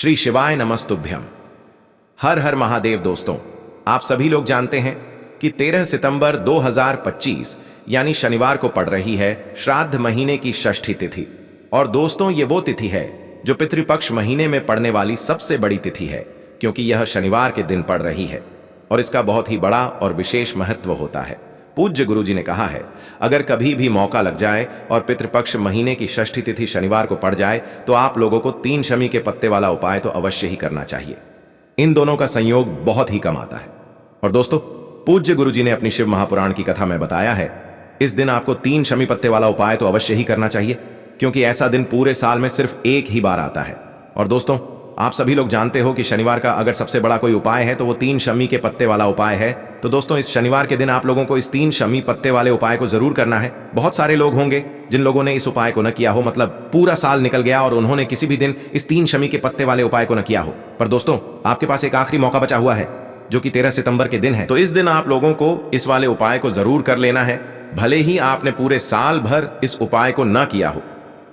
श्री शिवाय नमस्तुभ्यम। हर हर महादेव। दोस्तों, आप सभी लोग जानते हैं कि 13 सितंबर 2025 यानी शनिवार को पड़ रही है श्राद्ध महीने की षष्ठी तिथि। और दोस्तों, ये वो तिथि है जो पितृपक्ष महीने में पड़ने वाली सबसे बड़ी तिथि है, क्योंकि यह शनिवार के दिन पड़ रही है और इसका बहुत ही बड़ा और विशेष महत्व होता है। पूज्य गुरु जी ने कहा है, अगर कभी भी मौका लग जाए और पितृपक्ष महीने की षष्ठी तिथि शनिवार को पड़ जाए तो आप लोगों को 3 शमी के पत्ते वाला उपाय तो अवश्य ही करना चाहिए। इन दोनों का संयोग बहुत ही कम आता है। और दोस्तों, पूज्य गुरु जी ने अपनी शिव महापुराण की कथा में बताया है, इस दिन आपको 3 शमी पत्ते वाला उपाय तो अवश्य ही करना चाहिए, क्योंकि ऐसा दिन पूरे साल में सिर्फ एक ही बार आता है। और दोस्तों, आप सभी लोग जानते हो कि शनिवार का अगर सबसे बड़ा कोई उपाय है तो वो 3 शमी के पत्ते वाला उपाय है। तो दोस्तों, इस शनिवार के दिन आप लोगों को इस 3 शमी पत्ते वाले उपाय को जरूर करना है। बहुत सारे लोग होंगे जिन लोगों ने इस उपाय को न किया हो, मतलब पूरा साल निकल गया और उन्होंने किसी भी दिन इस 3 शमी के पत्ते वाले उपाय को न किया हो। पर दोस्तों, आपके पास एक आखिरी मौका बचा हुआ है, जो कि 13 सितंबर के दिन है। तो इस दिन आप लोगों को इस वाले उपाय को जरूर कर लेना है, भले ही आपने पूरे साल भर इस उपाय को न किया हो।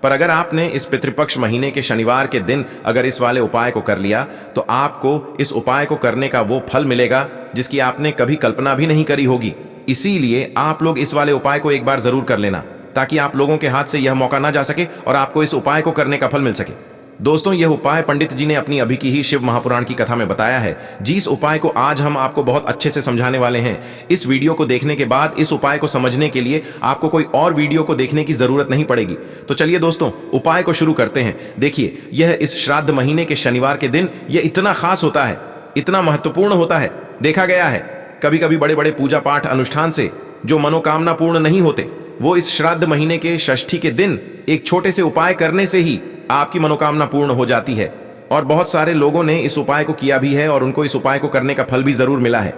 पर अगर आपने इस पितृपक्ष महीने के शनिवार के दिन अगर इस वाले उपाय को कर लिया तो आपको इस उपाय को करने का वो फल मिलेगा जिसकी आपने कभी कल्पना भी नहीं करी होगी। इसीलिए आप लोग इस वाले उपाय को एक बार जरूर कर लेना, ताकि आप लोगों के हाथ से यह मौका ना जा सके और आपको इस उपाय को करने का फल मिल सके। दोस्तों, यह उपाय पंडित जी ने अपनी अभी की ही शिव महापुराण की कथा में बताया है। जिस उपाय को आज हम आपको बहुत अच्छे से समझाने वाले हैं, इस वीडियो को देखने के बाद इस उपाय को समझने के लिए आपको कोई और वीडियो को देखने की जरूरत नहीं पड़ेगी। तो चलिए दोस्तों, उपाय को शुरू करते हैं। देखिए, यह इस श्राद्ध महीने के शनिवार के दिन यह इतना खास होता है, इतना महत्वपूर्ण होता है। देखा गया है कभी कभी बड़े बड़े पूजा पाठ अनुष्ठान से जो मनोकामना पूर्ण नहीं होते, वो इस श्राद्ध महीने के षष्ठी के दिन एक छोटे से उपाय करने से ही आपकी मनोकामना पूर्ण हो जाती है। और बहुत सारे लोगों ने इस उपाय को किया भी है और उनको इस उपाय को करने का फल भी जरूर मिला है।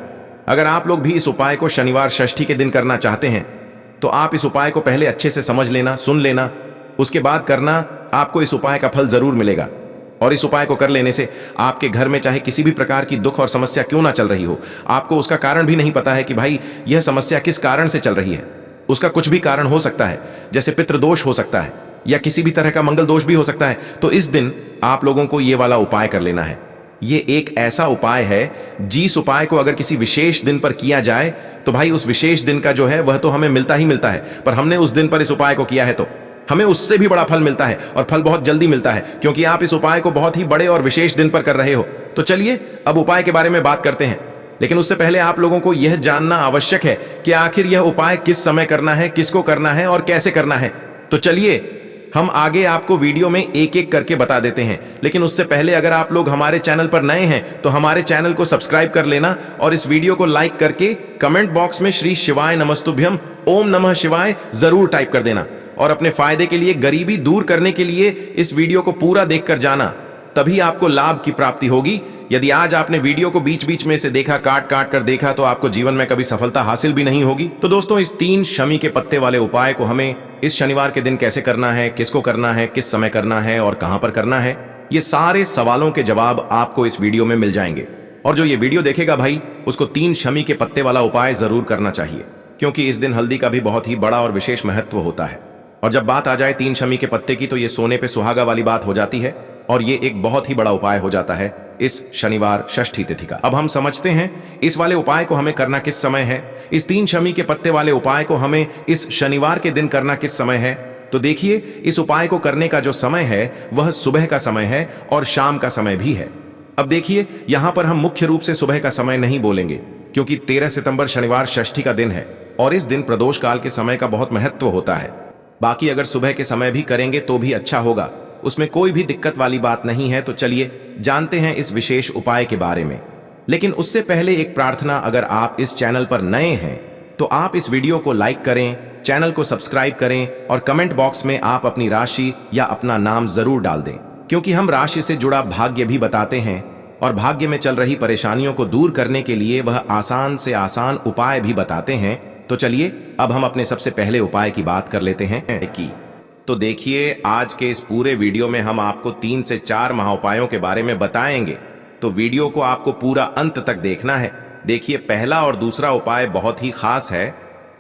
अगर आप लोग भी इस उपाय को शनिवार षष्ठी के दिन करना चाहते हैं तो आप इस उपाय को पहले अच्छे से समझ लेना, सुन लेना, उसके बाद करना। आपको इस उपाय का फल जरूर मिलेगा। और इस उपाय को कर लेने से आपके घर में चाहे किसी भी प्रकार की दुख और समस्या क्यों ना चल रही हो, आपको उसका कारण भी नहीं पता है कि भाई यह समस्या किस कारण से चल रही है। उसका कुछ भी कारण हो सकता है, जैसे पितृदोष हो सकता है या किसी भी तरह का मंगल दोष भी हो सकता है। तो इस दिन आप लोगों को ये वाला उपाय कर लेना है। ये एक ऐसा उपाय है, जिस उपाय को अगर किसी विशेष दिन पर किया जाए तो भाई उस विशेष दिन का जो है वह तो हमें मिलता ही मिलता है। पर हमने उस दिन पर इस उपाय को किया है तो हमें उससे भी बड़ा फल मिलता है, और फल बहुत जल्दी मिलता है, क्योंकि आप इस उपाय को बहुत ही बड़े और विशेष दिन पर कर रहे हो। तो चलिए अब उपाय के बारे में बात करते हैं। लेकिन उससे पहले आप लोगों को यह जानना आवश्यक है कि आखिर यह उपाय किस समय करना है, किसको करना है और कैसे करना है। तो चलिए हम आगे आपको वीडियो में एक एक करके बता देते हैं। लेकिन उससे पहले अगर आप लोग हमारे चैनल पर नए हैं तो हमारे चैनल को सब्सक्राइब कर लेना और इस वीडियो को लाइक करके कमेंट बॉक्स में श्री शिवाय नमस्तुभ्यम ओम नमः शिवाय जरूर टाइप कर देना। और अपने फायदे के लिए, गरीबी दूर करने के लिए इस वीडियो को पूरा देखकर जाना, तभी आपको लाभ की प्राप्ति होगी। यदि आज आपने वीडियो को बीच बीच में से देखा, काट काट कर देखा, तो आपको जीवन में कभी सफलता हासिल भी नहीं होगी। तो दोस्तों, इस 3 शमी के पत्ते वाले उपाय को हमें इस शनिवार के दिन कैसे करना है, किसको करना है, किस समय करना है और कहां पर करना है, ये सारे सवालों के जवाब आपको इस वीडियो में मिल जाएंगे। और जो ये वीडियो देखेगा भाई, उसको 3 शमी के पत्ते वाला उपाय जरूर करना चाहिए, क्योंकि इस दिन हल्दी का भी बहुत ही बड़ा और विशेष महत्व होता है। और जब बात आ जाए 3 शमी के पत्ते की, तो ये सोने पे सुहागा वाली बात हो जाती है और ये एक बहुत ही बड़ा उपाय हो जाता है इस शनिवार षष्ठी तिथि का। अब हम समझते हैं इस वाले उपाय को हमें करना किस समय है। इस 3 शमी के पत्ते वाले उपाय को हमें इस शनिवार के दिन करना किस समय है। तो देखिए, इस उपाय को करने का जो समय है वह सुबह का समय है और शाम का समय भी है। अब देखिए, यहां पर हम मुख्य रूप से सुबह का समय नहीं बोलेंगे, क्योंकि 13 सितंबर शनिवार षष्ठी का दिन है और इस दिन प्रदोष काल के समय का बहुत महत्व होता है। बाकी अगर सुबह के समय भी करेंगे तो भी अच्छा होगा, उसमें कोई भी दिक्कत वाली बात नहीं है। तो चलिए जानते हैं इस विशेष उपाय के बारे में। लेकिन उससे पहले एक प्रार्थना, अगर आप इस चैनल पर नए हैं तो आप इस वीडियो को लाइक करें, चैनल को सब्सक्राइब करें और कमेंट बॉक्स में आप अपनी राशि या अपना नाम जरूर डाल दें, क्योंकि हम राशि से जुड़ा भाग्य भी बताते हैं और भाग्य में चल रही परेशानियों को दूर करने के लिए वह आसान से आसान उपाय भी बताते हैं। तो चलिए अब हम अपने सबसे पहले उपाय की बात कर लेते हैं तो देखिए, आज के इस पूरे वीडियो में हम आपको 3 से 4 महाउपायों के बारे में बताएंगे। तो वीडियो को आपको पूरा अंत तक देखना है। देखिए, पहला और दूसरा उपाय बहुत ही खास है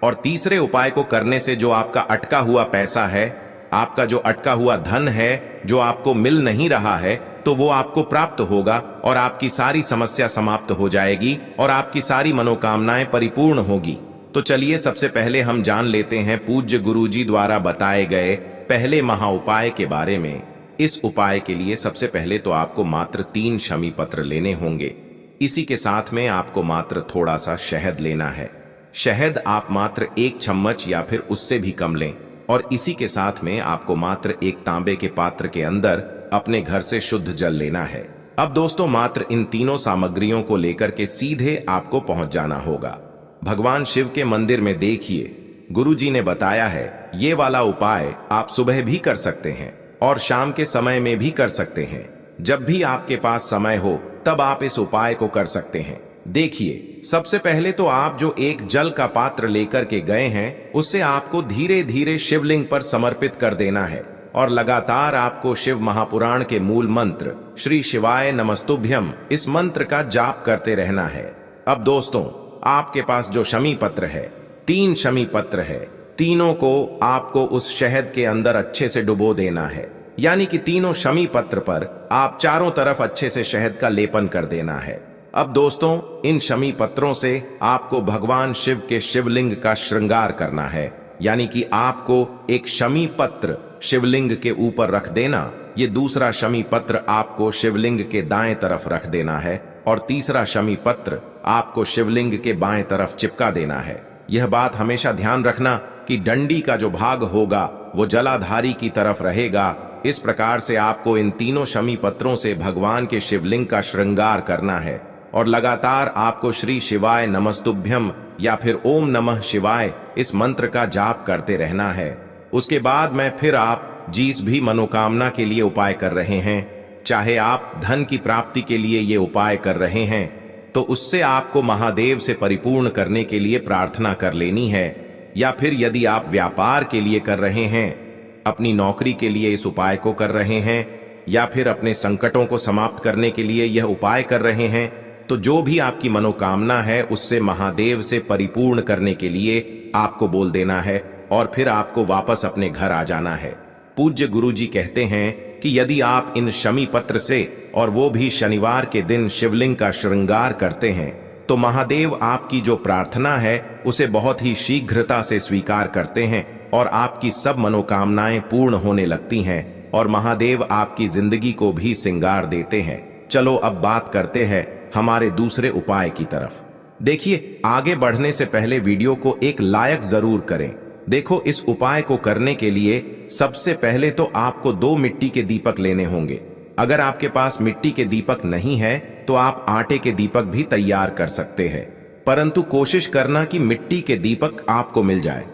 और तीसरे उपाय को करने से जो आपका अटका हुआ पैसा है, आपका जो अटका हुआ धन है, जो आपको मिल नहीं रहा है, तो वो आपको प्राप्त होगा और आपकी सारी समस्या समाप्त हो जाएगी और आपकी सारी मनोकामनाएं परिपूर्ण होगी। तो चलिए सबसे पहले हम जान लेते हैं पूज्य गुरुजी द्वारा बताए गए पहले महा उपाय के बारे में। इस उपाय के लिए सबसे पहले तो आपको मात्र 3 शमी पत्र लेने होंगे। इसी के साथ में आपको मात्र थोड़ा सा शहद लेना है। शहद आप मात्र 1 चम्मच या फिर उससे भी कम लें और इसी के साथ में आपको मात्र एक तांबे के पात्र के अंदर अपने घर से शुद्ध जल लेना है। अब दोस्तों मात्र इन तीनों सामग्रियों को लेकर के सीधे आपको पहुंच जाना होगा भगवान शिव के मंदिर में। देखिए गुरुजी ने बताया है ये वाला उपाय आप सुबह भी कर सकते हैं और शाम के समय में भी कर सकते हैं। जब भी आपके पास समय हो तब आप इस उपाय को कर सकते हैं। देखिए सबसे पहले तो आप जो एक जल का पात्र लेकर के गए हैं उससे आपको धीरे धीरे शिवलिंग पर समर्पित कर देना है और लगातार आपको शिव महापुराण के मूल मंत्र श्री शिवाय नमस्तुभ्यम इस मंत्र का जाप करते रहना है। अब दोस्तों आपके पास जो शमी पत्र है 3 शमी पत्र है, तीनों को आपको उस शहद के अंदर अच्छे से डुबो देना है। यानी कि तीनों शमी पत्र पर आप चारों तरफ अच्छे से शहद का लेपन कर देना है। अब दोस्तों इन शमी पत्रों से आपको भगवान शिव के शिवलिंग का श्रृंगार करना है। यानी कि आपको एक शमी पत्र शिवलिंग के ऊपर रख देना, ये दूसरा शमी पत्र आपको शिवलिंग के दाएं तरफ रख देना है और तीसरा शमी पत्र आपको शिवलिंग के बाएं तरफ चिपका देना है। यह बात हमेशा ध्यान रखना कि डंडी का जो भाग होगा वो जलाधारी की तरफ रहेगा। इस प्रकार से आपको इन तीनों शमी पत्रों से भगवान के शिवलिंग का श्रृंगार करना है और लगातार आपको श्री शिवाय नमस्तुभ्यम या फिर ओम नमः शिवाय इस मंत्र का जाप करते रहना है। उसके बाद में फिर आप जिस भी मनोकामना के लिए उपाय कर रहे हैं, चाहे आप धन की प्राप्ति के लिए ये उपाय कर रहे हैं तो उससे आपको महादेव से परिपूर्ण करने के लिए प्रार्थना कर लेनी है, या फिर यदि आप व्यापार के लिए कर रहे हैं, अपनी नौकरी के लिए इस उपाय को कर रहे हैं, या फिर अपने संकटों को समाप्त करने के लिए यह उपाय कर रहे हैं, तो जो भी आपकी मनोकामना है उससे महादेव से परिपूर्ण करने के लिए आपको बोल देना है और फिर आपको वापस अपने घर आ जाना है। पूज्य गुरुजी कहते हैं कि यदि आप इन शमी पत्र से और वो भी शनिवार के दिन शिवलिंग का श्रृंगार करते हैं तो महादेव आपकी जो प्रार्थना है उसे बहुत ही शीघ्रता से स्वीकार करते हैं और आपकी सब मनोकामनाएं पूर्ण होने लगती हैं और महादेव आपकी जिंदगी को भी सिंगार देते हैं। चलो अब बात करते हैं हमारे दूसरे उपाय की तरफ। देखिए आगे बढ़ने से पहले वीडियो को एक लाइक जरूर करें। देखो इस उपाय को करने के लिए सबसे पहले तो आपको 2 मिट्टी के दीपक लेने होंगे। अगर आपके पास मिट्टी के दीपक नहीं है तो आप आटे के दीपक भी तैयार कर सकते हैं, परंतु कोशिश करना कि मिट्टी के दीपक आपको मिल जाए।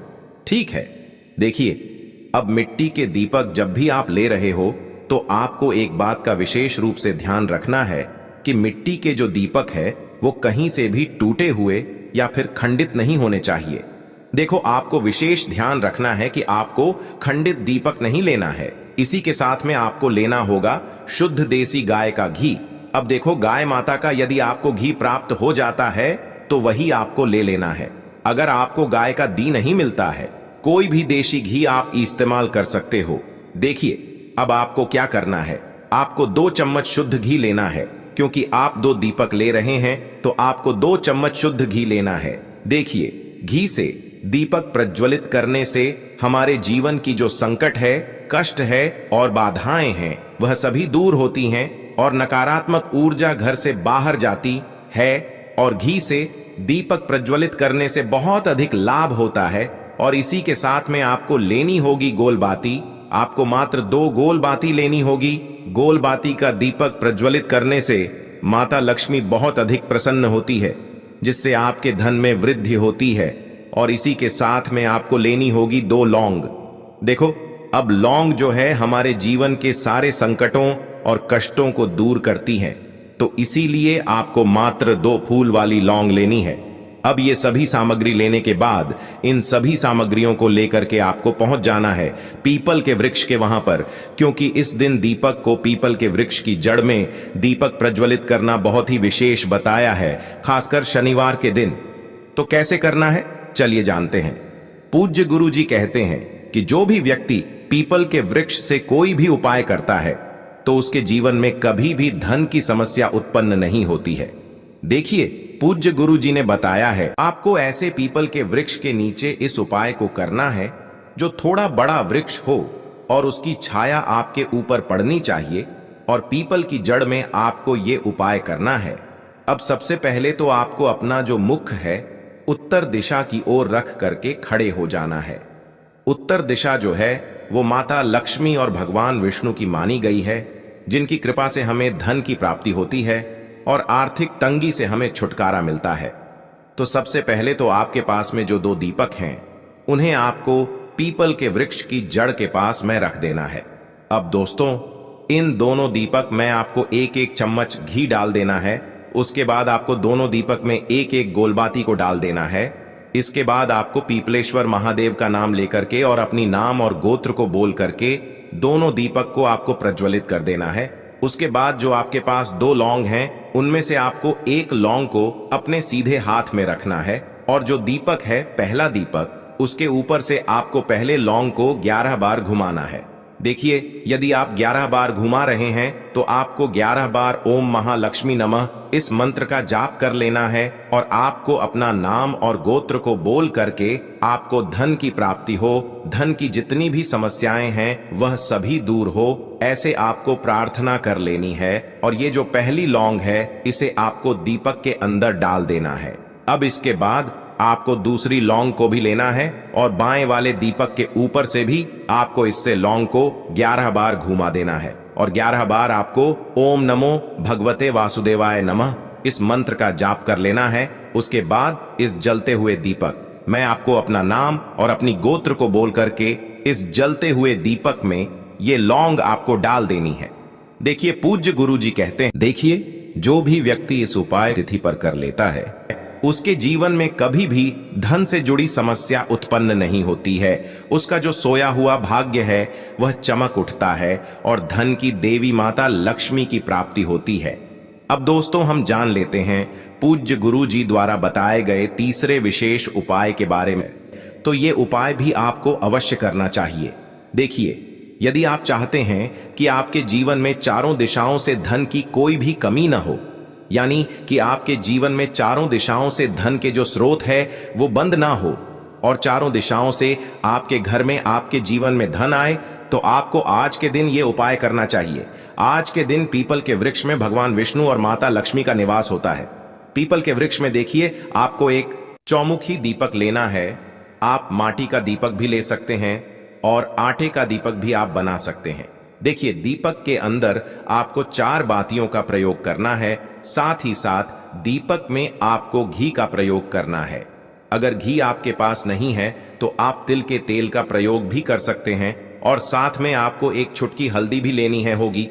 ठीक है, देखिए अब मिट्टी के दीपक जब भी आप ले रहे हो तो आपको एक बात का विशेष रूप से ध्यान रखना है कि मिट्टी के जो दीपक है वो कहीं से भी टूटे हुए या फिर खंडित नहीं होने चाहिए। देखो आपको विशेष ध्यान रखना है कि आपको खंडित दीपक नहीं लेना है। इसी के साथ में आपको लेना होगा शुद्ध देसी गाय का घी। अब देखो गाय माता का यदि आपको घी प्राप्त हो जाता है तो वही आपको ले लेना है। अगर आपको गाय का घी नहीं मिलता है, कोई भी देसी घी आप इस्तेमाल कर सकते हो। देखिए अब आपको क्या करना है, आपको 2 चम्मच शुद्ध घी लेना है। क्योंकि आप 2 दीपक ले रहे हैं तो आपको 2 चम्मच शुद्ध घी लेना है। देखिए घी से दीपक प्रज्वलित करने से हमारे जीवन की जो संकट है, कष्ट है और बाधाएं हैं वह सभी दूर होती हैं और नकारात्मक ऊर्जा घर से बाहर जाती है। और घी से दीपक प्रज्वलित करने से बहुत अधिक लाभ होता है। और इसी के साथ में आपको लेनी होगी गोल बाती। आपको मात्र 2 गोल बाती लेनी होगी। गोल बाती का दीपक प्रज्वलित करने से माता लक्ष्मी बहुत अधिक प्रसन्न होती है, जिससे आपके धन में वृद्धि होती है। और इसी के साथ में आपको लेनी होगी 2 लौंग। देखो अब लौंग जो है हमारे जीवन के सारे संकटों और कष्टों को दूर करती है, तो इसीलिए आपको मात्र 2 फूल वाली लौंग लेनी है। अब ये सभी सामग्री लेने के बाद इन सभी सामग्रियों को लेकर के आपको पहुंच जाना है पीपल के वृक्ष के वहां पर, क्योंकि इस दिन दीपक को पीपल के वृक्ष की जड़ में दीपक प्रज्वलित करना बहुत ही विशेष बताया है, खासकर शनिवार के दिन। तो कैसे करना है चलिए जानते हैं। पूज्य गुरुजी कहते हैं कि जो भी व्यक्ति पीपल के वृक्ष से कोई भी उपाय करता है तो उसके जीवन में कभी भी धन की समस्या उत्पन्न नहीं होती है। देखिए, पूज्य गुरु जी ने बताया है आपको ऐसे पीपल के वृक्ष के नीचे इस उपाय को करना है जो थोड़ा बड़ा वृक्ष हो और उसकी छाया आपके ऊपर पड़नी चाहिए, और पीपल की जड़ में आपको ये उपाय करना है। अब सबसे पहले तो आपको अपना जो मुख है उत्तर दिशा की ओर रख करके खड़े हो जाना है। उत्तर दिशा जो है वो माता लक्ष्मी और भगवान विष्णु की मानी गई है, जिनकी कृपा से हमें धन की प्राप्ति होती है और आर्थिक तंगी से हमें छुटकारा मिलता है। तो सबसे पहले तो आपके पास में जो 2 दीपक हैं उन्हें आपको पीपल के वृक्ष की जड़ के पास में रख देना है। अब दोस्तों, इन दोनों दीपक में आपको 1-1 चम्मच घी डाल देना है। उसके बाद आपको दोनों दीपक में 1-1 गोलबाती को डाल देना है। इसके बाद आपको पीपलेश्वर महादेव का नाम लेकर के और अपनी नाम और गोत्र को बोल करके दोनों दीपक को आपको प्रज्वलित कर देना है। उसके बाद जो आपके पास 2 लौंग हैं उनमें से आपको 1 लौंग को अपने सीधे हाथ में रखना है, और जो दीपक है पहला दीपक उसके ऊपर से आपको पहले लौंग को 11 बार घुमाना है। देखिए, यदि आप 11 बार घुमा रहे हैं तो आपको 11 बार ओम महालक्ष्मी नमः इस मंत्र का जाप कर लेना है, और आपको अपना नाम और गोत्र को बोल करके आपको धन की प्राप्ति हो, धन की जितनी भी समस्याएं हैं वह सभी दूर हो, ऐसे आपको प्रार्थना कर लेनी है। और ये जो पहली लौंग है इसे आपको दीपक के अंदर डाल देना है। अब इसके बाद आपको दूसरी लौंग को भी लेना है और बाएं वाले दीपक के ऊपर से भी आपको इससे लौंग को 11 बार घुमा देना है, और 11 बार आपको ओम नमो भगवते वासुदेवाय नमः इस मंत्र का जाप कर लेना है। उसके बाद इस जलते हुए दीपक मैं आपको अपना नाम और अपनी गोत्र को बोल करके इस जलते हुए दीपक में ये लौंग आपको डाल देनी है। देखिए, पूज्य गुरु जी कहते हैं, देखिए, जो भी व्यक्ति इस उपाय तिथि पर कर लेता है उसके जीवन में कभी भी धन से जुड़ी समस्या उत्पन्न नहीं होती है। उसका जो सोया हुआ भाग्य है वह चमक उठता है और धन की देवी माता लक्ष्मी की प्राप्ति होती है। अब दोस्तों, हम जान लेते हैं पूज्य गुरु जी द्वारा बताए गए तीसरे विशेष उपाय के बारे में। तो ये उपाय भी आपको अवश्य करना चाहिए। देखिए, यदि आप चाहते हैं कि आपके जीवन में चारों दिशाओं से धन की कोई भी कमी न हो, यानी कि आपके जीवन में चारों दिशाओं से धन के जो स्रोत है वो बंद ना हो और चारों दिशाओं से आपके घर में आपके जीवन में धन आए, तो आपको आज के दिन ये उपाय करना चाहिए। आज के दिन पीपल के वृक्ष में भगवान विष्णु और माता लक्ष्मी का निवास होता है। पीपल के वृक्ष में देखिए, आपको एक चौमुखी दीपक लेना है। आप माटी का दीपक भी ले सकते हैं और आटे का दीपक भी आप बना सकते हैं। देखिए, दीपक के अंदर आपको 4 बातियों का प्रयोग करना है। साथ ही साथ दीपक में आपको घी का प्रयोग करना है। अगर घी आपके पास नहीं है तो आप तिल के तेल का प्रयोग भी कर सकते हैं, और साथ में आपको एक चुटकी हल्दी भी लेनी है होगी।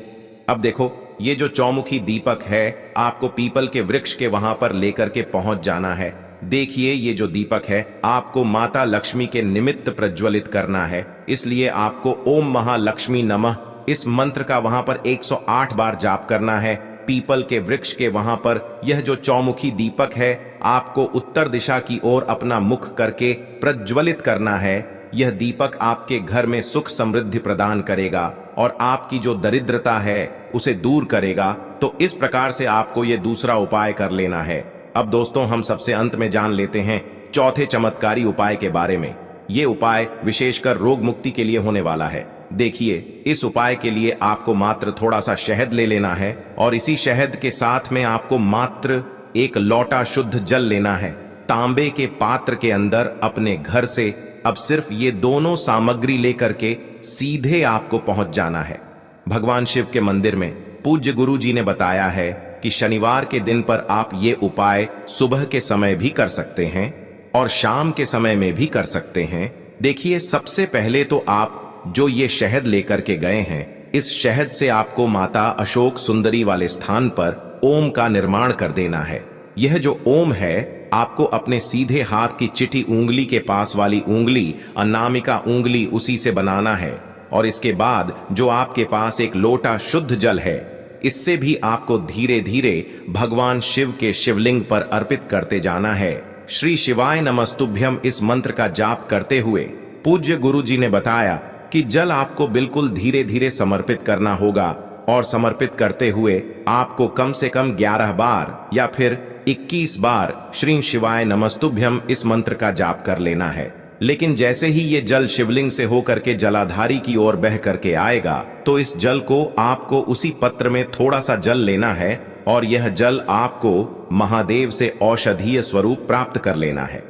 अब देखो, ये जो चौमुखी दीपक है आपको पीपल के वृक्ष के वहां पर लेकर के पहुंच जाना है। देखिए, ये जो दीपक है आपको माता लक्ष्मी के निमित्त प्रज्वलित करना है, इसलिए आपको ओम महालक्ष्मी नमः इस मंत्र का वहां पर 108 बार जाप करना है। पीपल के वृक्ष के वहां पर यह जो चौमुखी दीपक है आपको उत्तर दिशा की ओर अपना मुख करके प्रज्वलित करना है। यह दीपक आपके घर में सुख समृद्धि प्रदान करेगा और आपकी जो दरिद्रता है उसे दूर करेगा। तो इस प्रकार से आपको यह दूसरा उपाय कर लेना है। अब दोस्तों, हम सबसे अंत में जान लेते हैं चौथे चमत्कारी उपाय के बारे में। ये उपाय विशेषकर रोग मुक्ति के लिए होने वाला है। देखिए, इस उपाय के लिए आपको मात्र थोड़ा सा शहद ले लेना है और इसी शहद के साथ में आपको मात्र 1 लोटा शुद्ध जल लेना है। तांबे के पात्र के अंदर अपने घर से अब सिर्फ ये दोनों सामग्री लेकर के सीधे आपको पहुंच जाना है भगवान शिव के मंदिर में। पूज्य गुरु जी ने बताया है कि शनिवार के दिन पर आप ये उपाय सुबह के समय भी कर सकते हैं और शाम के समय में भी कर सकते हैं। देखिए, सबसे पहले तो आप जो ये शहद लेकर के गए हैं, इस शहद से आपको माता अशोक सुंदरी वाले स्थान पर ओम का निर्माण कर देना है। यह जो ओम है आपको अपने सीधे हाथ की चिटी उंगली के पास वाली उंगली, अनामिका उंगली, उसी से बनाना है। और इसके बाद जो आपके पास एक लोटा शुद्ध जल है, इससे भी आपको धीरे धीरे भगवान शिव के शिवलिंग पर अर्पित करते जाना है। श्री शिवाय नमस्तुभ्यम इस मंत्र का जाप करते हुए पूज्य गुरु जी ने बताया कि जल आपको बिल्कुल धीरे धीरे समर्पित करना होगा और समर्पित करते हुए आपको कम से कम 11 बार या फिर 21 बार श्री शिवाय नमस्तुभ्यम इस मंत्र का जाप कर लेना है। लेकिन जैसे ही ये जल शिवलिंग से होकर के जलाधारी की ओर बह करके आएगा तो इस जल को आपको उसी पत्र में थोड़ा सा जल लेना है और यह जल आपको महादेव से औषधीय स्वरूप प्राप्त कर लेना है।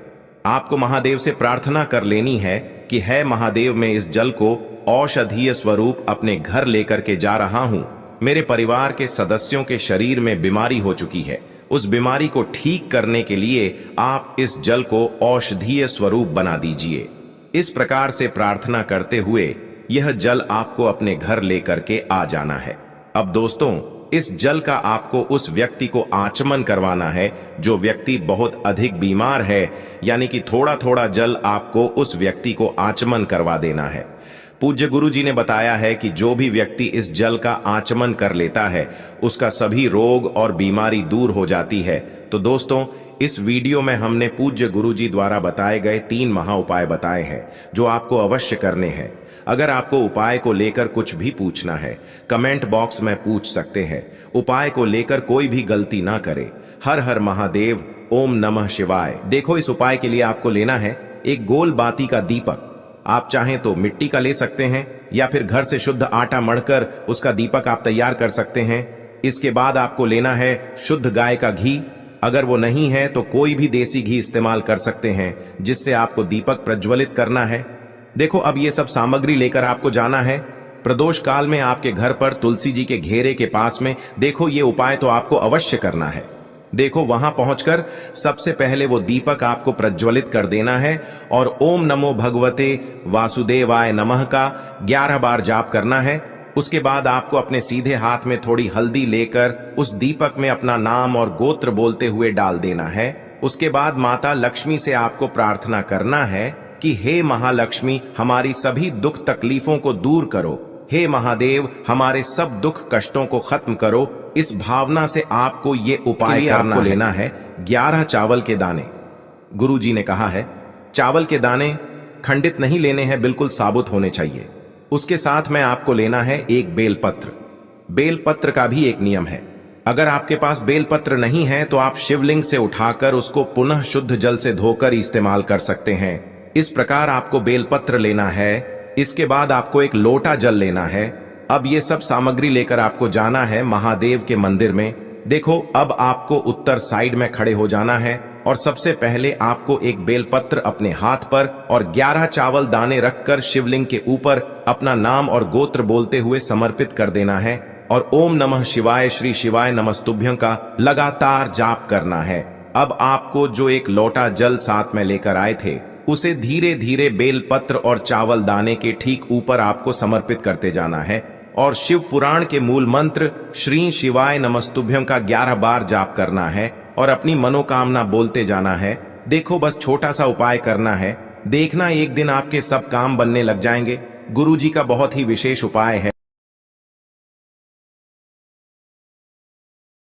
आपको महादेव से प्रार्थना कर लेनी है कि है महादेव, मैं इस जल को औषधीय स्वरूप अपने घर लेकर के जा रहा हूं। मेरे परिवार के सदस्यों के शरीर में बीमारी हो चुकी है, उस बीमारी को ठीक करने के लिए आप इस जल को औषधीय स्वरूप बना दीजिए। इस प्रकार से प्रार्थना करते हुए यह जल आपको अपने घर लेकर के आ जाना है। अब दोस्तों, इस जल का आपको उस व्यक्ति को आचमन करवाना है जो व्यक्ति बहुत अधिक बीमार है, यानी कि थोड़ा थोड़ा जल आपको उस व्यक्ति को आचमन करवा देना है। पूज्य गुरु जी ने बताया है कि जो भी व्यक्ति इस जल का आचमन कर लेता है उसका सभी रोग और बीमारी दूर हो जाती है। तो दोस्तों, इस वीडियो में हमने पूज्य गुरु जी द्वारा बताए गए 3 महा उपाय बताए हैं जो आपको अवश्य करने हैं। अगर आपको उपाय को लेकर कुछ भी पूछना है कमेंट बॉक्स में पूछ सकते हैं। उपाय को लेकर कोई भी गलती ना करे। हर हर महादेव, ओम नमः शिवाय। देखो, इस उपाय के लिए आपको लेना है एक गोल बाती का दीपक। आप चाहें तो मिट्टी का ले सकते हैं या फिर घर से शुद्ध आटा मढ़कर उसका दीपक आप तैयार कर सकते हैं। इसके बाद आपको लेना है शुद्ध गाय का घी। अगर वो नहीं है तो कोई भी देसी घी इस्तेमाल कर सकते हैं जिससे आपको दीपक प्रज्वलित करना है। देखो, अब ये सब सामग्री लेकर आपको जाना है प्रदोष काल में आपके घर पर तुलसी जी के घेरे के पास में। देखो, ये उपाय तो आपको अवश्य करना है। देखो, वहां पहुंचकर सबसे पहले वो दीपक आपको प्रज्वलित कर देना है और ओम नमो भगवते वासुदेवाय नमः का 11 बार जाप करना है। उसके बाद आपको अपने सीधे हाथ में थोड़ी हल्दी लेकर उस दीपक में अपना नाम और गोत्र बोलते हुए डाल देना है। उसके बाद माता लक्ष्मी से आपको प्रार्थना करना है कि हे महालक्ष्मी, हमारी सभी दुख तकलीफों को दूर करो। हे महादेव, हमारे सब दुख कष्टों को खत्म करो। इस भावना से आपको ये उपाय करना लेना है 11 चावल के दाने। गुरु जी ने कहा है चावल के दाने खंडित नहीं लेने हैं, बिल्कुल साबुत होने चाहिए। उसके साथ में आपको लेना है एक बेलपत्र। बेलपत्र का भी एक नियम है, अगर आपके पास बेलपत्र नहीं है तो आप शिवलिंग से उठाकर उसको पुनः शुद्ध जल से धोकर इस्तेमाल कर सकते हैं। इस प्रकार आपको बेलपत्र लेना है। इसके बाद आपको एक लोटा जल लेना है। अब ये सब सामग्री लेकर आपको जाना है महादेव के मंदिर में। देखो, अब आपको उत्तर साइड में खड़े हो जाना है और सबसे पहले आपको एक बेलपत्र अपने हाथ पर और 11 चावल दाने रखकर शिवलिंग के ऊपर अपना नाम और गोत्र बोलते हुए समर्पित कर देना है और ओम नमः शिवाय श्री शिवाय नमस्तुभ्यं का लगातार जाप करना है। अब आपको जो एक लोटा जल साथ में लेकर आए थे उसे धीरे धीरे बेलपत्र और चावल दाने के ठीक ऊपर आपको समर्पित करते जाना है और शिव पुराण के मूल मंत्र श्री शिवाय नमस्तुभ्यं का 11 बार जाप करना है और अपनी मनोकामना बोलते जाना है। देखो, बस छोटा सा उपाय करना है, देखना एक दिन आपके सब काम बनने लग जाएंगे। गुरु जी का बहुत ही विशेष उपाय है।